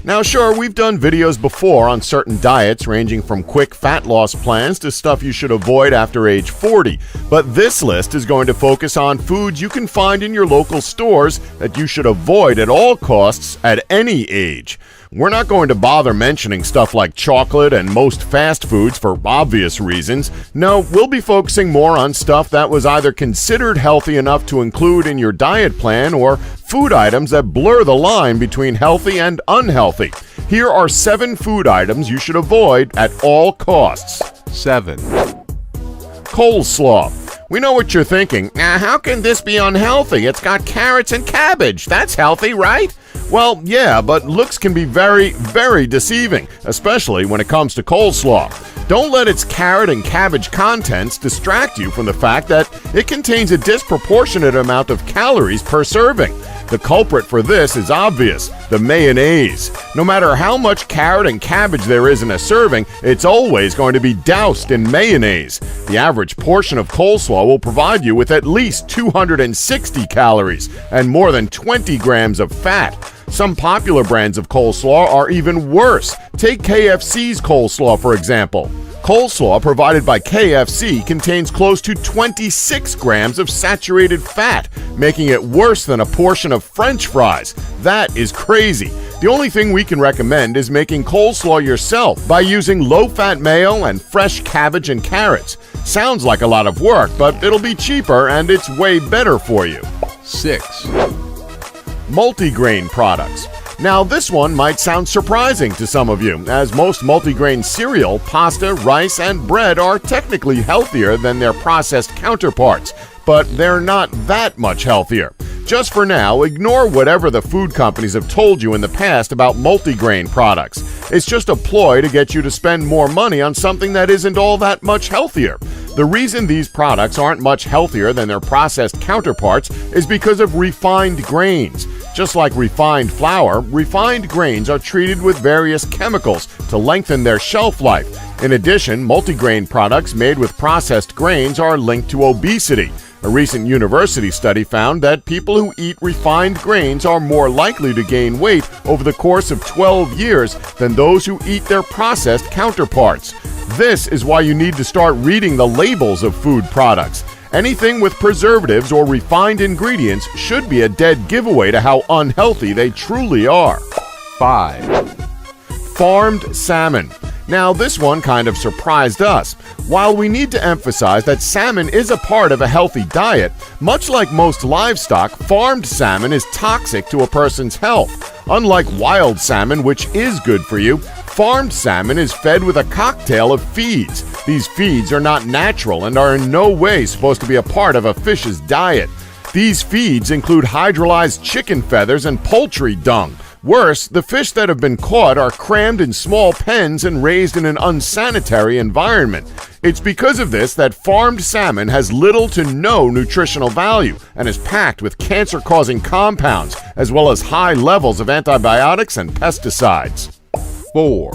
Now sure, we've done videos before on certain diets ranging from quick fat loss plans to stuff you should avoid after age 40, but this list is going to focus on foods you can find in your local stores that you should avoid at all costs at any age. We're not going to bother mentioning stuff like chocolate and most fast foods for obvious reasons. No, we'll be focusing more on stuff that was either considered healthy enough to include in your diet plan or food items that blur the line between healthy and unhealthy. Here are 7 food items you should avoid at all costs. 7. Coleslaw. We know what you're thinking. How can this be unhealthy? It's got carrots and cabbage. That's healthy, right? Well, yeah, but looks can be very, very deceiving, especially when it comes to coleslaw. Don't let its carrot and cabbage contents distract you from the fact that it contains a disproportionate amount of calories per serving. The culprit for this is obvious: the mayonnaise. No matter how much carrot and cabbage there is in a serving, it's always going to be doused in mayonnaise. The average portion of coleslaw will provide you with at least 260 calories and more than 20 grams of fat. Some popular brands of coleslaw are even worse. Take KFC's coleslaw, for example. Coleslaw provided by KFC contains close to 26 grams of saturated fat, making it worse than a portion of French fries. That is crazy. The only thing we can recommend is making coleslaw yourself by using low-fat mayo and fresh cabbage and carrots. Sounds like a lot of work, but it'll be cheaper and it's way better for you. 6. Multigrain products. Now this one might sound surprising to some of you, as most multigrain cereal, pasta, rice, and bread are technically healthier than their processed counterparts, but they're not that much healthier. Just for now, ignore whatever the food companies have told you in the past about multigrain products. It's just a ploy to get you to spend more money on something that isn't all that much healthier. The reason these products aren't much healthier than their processed counterparts is because of refined grains. Just like refined flour, refined grains are treated with various chemicals to lengthen their shelf life. In addition, multigrain products made with processed grains are linked to obesity. A recent university study found that people who eat refined grains are more likely to gain weight over the course of 12 years than those who eat their processed counterparts. This is why you need to start reading the labels of food products. Anything with preservatives or refined ingredients should be a dead giveaway to how unhealthy they truly are. 5. Farmed salmon. Now this one kind of surprised us. While we need to emphasize that salmon is a part of a healthy diet, much like most livestock, farmed salmon is toxic to a person's health. Unlike wild salmon, which is good for you, farmed salmon is fed with a cocktail of feeds. These feeds are not natural and are in no way supposed to be a part of a fish's diet. These feeds include hydrolyzed chicken feathers and poultry dung. Worse, the fish that have been caught are crammed in small pens and raised in an unsanitary environment. It's because of this that farmed salmon has little to no nutritional value and is packed with cancer-causing compounds, as well as high levels of antibiotics and pesticides. 4.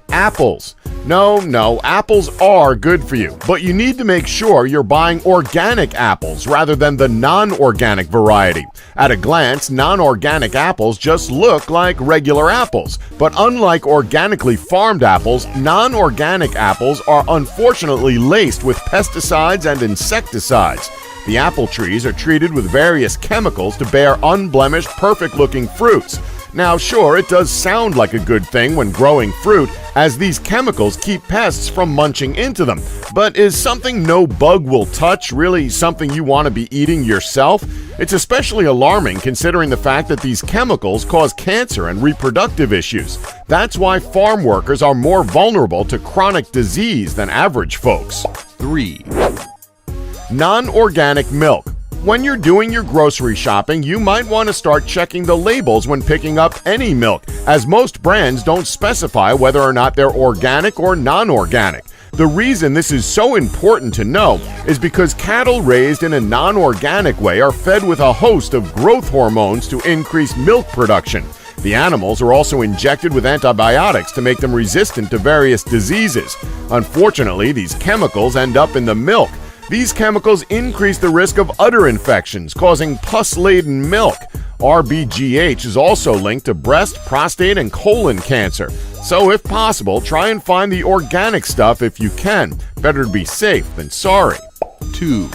Apples. No, apples are good for you, but you need to make sure you're buying organic apples rather than the non-organic variety. At a glance, non-organic apples just look like regular apples, but unlike organically farmed apples, non-organic apples are unfortunately laced with pesticides and insecticides. The apple trees are treated with various chemicals to bear unblemished, perfect-looking fruits. Now sure, it does sound like a good thing when growing fruit, as these chemicals keep pests from munching into them. But is something no bug will touch really something you want to be eating yourself? It's especially alarming considering the fact that these chemicals cause cancer and reproductive issues. That's why farm workers are more vulnerable to chronic disease than average folks. 3. Non-organic milk. When you're doing your grocery shopping, you might want to start checking the labels when picking up any milk, as most brands don't specify whether or not they're organic or non-organic. The reason this is so important to know is because cattle raised in a non-organic way are fed with a host of growth hormones to increase milk production. The animals are also injected with antibiotics to make them resistant to various diseases. Unfortunately, these chemicals end up in the milk. These chemicals increase the risk of udder infections, causing pus-laden milk. RBGH is also linked to breast, prostate, and colon cancer. So if possible, try and find the organic stuff if you can. Better to be safe than sorry. 2,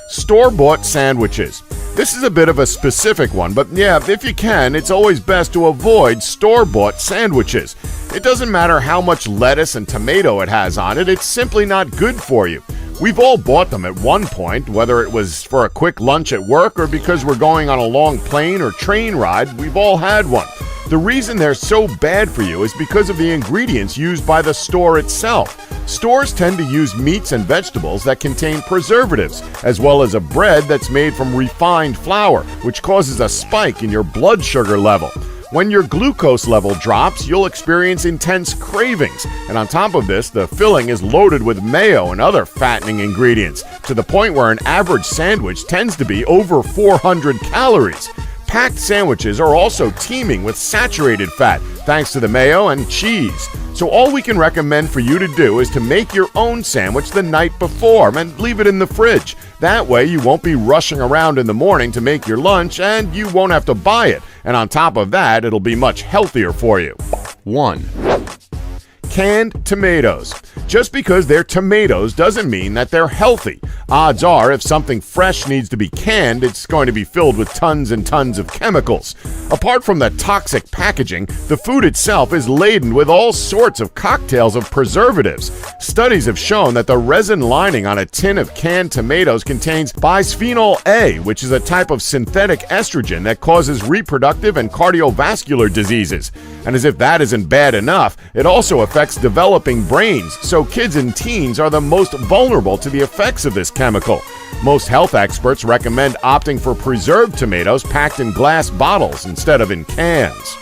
Store-bought sandwiches. This is a bit of a specific one, but yeah, if you can, it's always best to avoid store-bought sandwiches. It doesn't matter how much lettuce and tomato it has on it, it's simply not good for you. We've all bought them at one point, whether it was for a quick lunch at work or because we're going on a long plane or train ride, we've all had one. The reason they're so bad for you is because of the ingredients used by the store itself. Stores tend to use meats and vegetables that contain preservatives, as well as a bread that's made from refined flour, which causes a spike in your blood sugar level. When your glucose level drops, you'll experience intense cravings, and on top of this, the filling is loaded with mayo and other fattening ingredients, to the point where an average sandwich tends to be over 400 calories. Packed sandwiches are also teeming with saturated fat, thanks to the mayo and cheese. So all we can recommend for you to do is to make your own sandwich the night before and leave it in the fridge. That way you won't be rushing around in the morning to make your lunch and you won't have to buy it. And on top of that, it'll be much healthier for you. 1, Canned tomatoes. Just because they're tomatoes doesn't mean that they're healthy. Odds are, if something fresh needs to be canned, it's going to be filled with tons and tons of chemicals. Apart from the toxic packaging, the food itself is laden with all sorts of cocktails of preservatives. Studies have shown that the resin lining on a tin of canned tomatoes contains bisphenol A, which is a type of synthetic estrogen that causes reproductive and cardiovascular diseases. And as if that isn't bad enough, it also affects developing brains, so kids and teens are the most vulnerable to the effects of this chemical. Most health experts recommend opting for preserved tomatoes packed in glass bottles instead of in cans.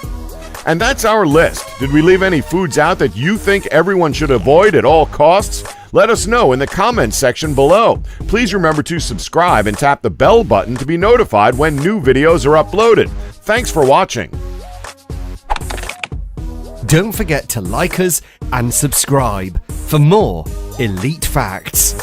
And that's our list. Did we leave any foods out that you think everyone should avoid at all costs? Let us know in the comments section below. Please remember to subscribe and tap the bell button to be notified when new videos are uploaded. Thanks for watching. Don't forget to like us and subscribe for more elite facts.